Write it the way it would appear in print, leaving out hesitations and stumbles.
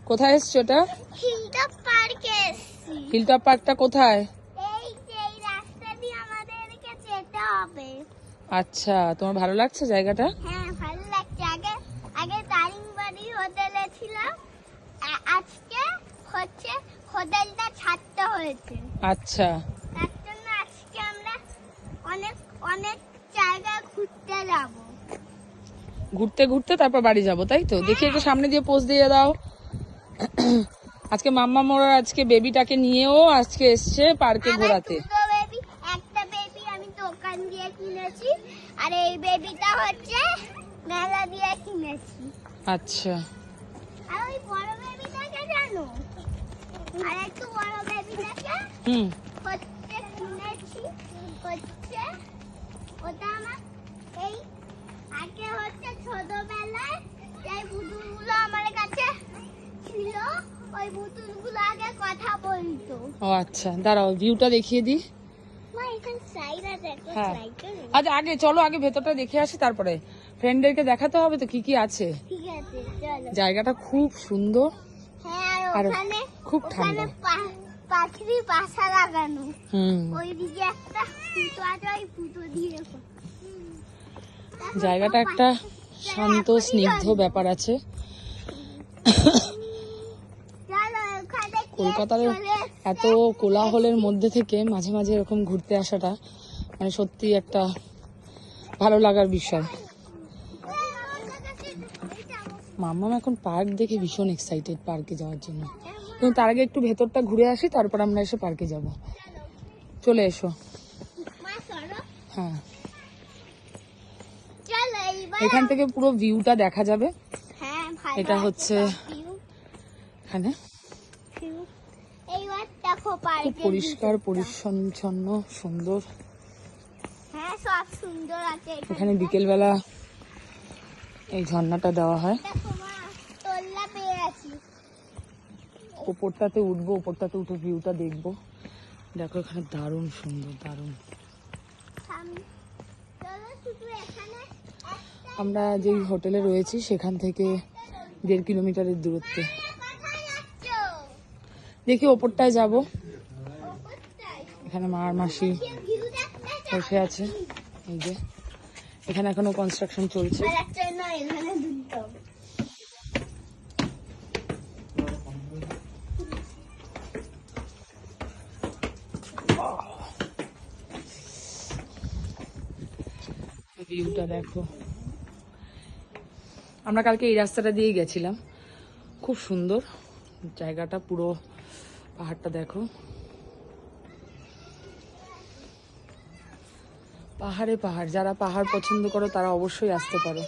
কোথায় এসছো এটা? হিলটপ পার্কে এসেছি। হিলটপ পার্কটা কোথায়? এই যে এই রাস্তা দিয়ে আমাদেরকে যেতে হবে। আচ্ছা, তোমার ভালো লাগছে জায়গাটা? হ্যাঁ, ভালো লাগছে। আগে আগে দারিংবাড়ি হোটেলে ছিলাম, আজকে হচ্ছে হোটেলটা ছাড়তে হয়েছে। আচ্ছা, তার জন্য আজকে আমরা অনেক অনেক জায়গা ঘুরতে যাব। ঘুরতে ঘুরতে তারপর বাড়ি যাবো, তাই তো? দেখি একটু সামনে দিয়ে পোজ দিয়ে দাও। আজকে মাম্মা মোরা আজকে বেবিটাকে নিয়েও আজকে এসছে পার্কে ঘোরাতে। দুটো বেবি, একটা বেবি আমি দোকান দিয়ে কিনেছি, আর এই বেবিটা হচ্ছে মেলা দিয়ে কিনেছি। আচ্ছা, আর ওই বড় বেবিটাকে জানো, আর একটু বড় বেবিটাকে হুম, হচ্ছে কিনেছি, হচ্ছে ওটা আমার এই আগে হচ্ছে ছোটবেলায় এই পুতুলগুলো আমার কাছে ছিল, ওই পুতুলগুলো আগে কথা বলতো। ও আচ্ছা, দাঁড়াও ভিউটা দেখিয়ে দিই। মা এখানে স্লাইড আছে, একটা হ্যাঁ, স্লাইড করে। আচ্ছা আগে চলো, আগে ভেতরটা দেখে আসি, তারপরে ফ্রেন্ডদেরকে দেখাতে হবে তো কি কি আছে। ঠিক আছে, চলো। জায়গাটা খুব সুন্দর, হ্যাঁ, আর ওখানে খুব ওখানে ঠান্ডা। পাখির বাসা লাগানো। হুম, ওইদিকে একটা ফুটো আছে, ওই ফুটো দিয়ে রেখো। জায়গাটা একটা শান্ত স্নিগ্ধ ব্যাপার আছে। চলো, ওখানে কলকাতার চলে এত কোলাহলের মধ্যে থেকে মাঝে মাঝে এরকম ঘুরতে আসাটা মানে সত্যি একটা ভালো লাগার বিষয়। মাম্মাম এখন পার্ক দেখে ভীষণ এক্সাইটেড পার্কে যাওয়ার জন্য, কিন্তু তার আগে একটু ভেতরটা ঘুরে আসি, তারপর আমরা এসে পার্কে যাব। চলে এসো। মা সরো। হ্যাঁ, চলো এইবার। এখান থেকে পুরো ভিউটা দেখা যাবে। হ্যাঁ, ভালো এটা আছে হচ্ছে সব view, এখানে view। এইবার দেখো খুব পার্কের পরিষ্কার ভিতরটা। পরিচ্ছন্ন সুন্দর। হ্যাঁ, সব সুন্দর আছে এখানে বিকেলবেলা এই ঝর্ণাটা দেওয়া হয়। দেখো মা, তোল্লা পেয়ে আছি। ওপরটাতে উঠবো, ওপরটাতে উঠে ভিউটা দেখবো। দেখো এখানে দারুণ সুন্দর, দারুণ। চলো শুধু এখানে আমরা যেই হোটেলে রয়েছি সেখান থেকে 1.5 কিলোমিটারের দূরত্বে। কোথায় যাচ্ছ? দেখি ওপরটায় যাব। ওপরটায়? এখানে মা আর মাসি ভিউ দেখতে চাও? বসে আছে। এই যে এখানে এখনো কনস্ট্রাকশন চলছে। আর একটা না, এখানে দুটো। ভিউটা দেখো। আমরা কালকে এই রাস্তাটা দিয়েই গেছিলাম, খুব সুন্দর জায়গাটা, পুরো পাহাড়টা দেখো। পাহাড়ে পাহাড়, যারা পাহাড় পছন্দ করো তারা অবশ্যই আসতে পারো।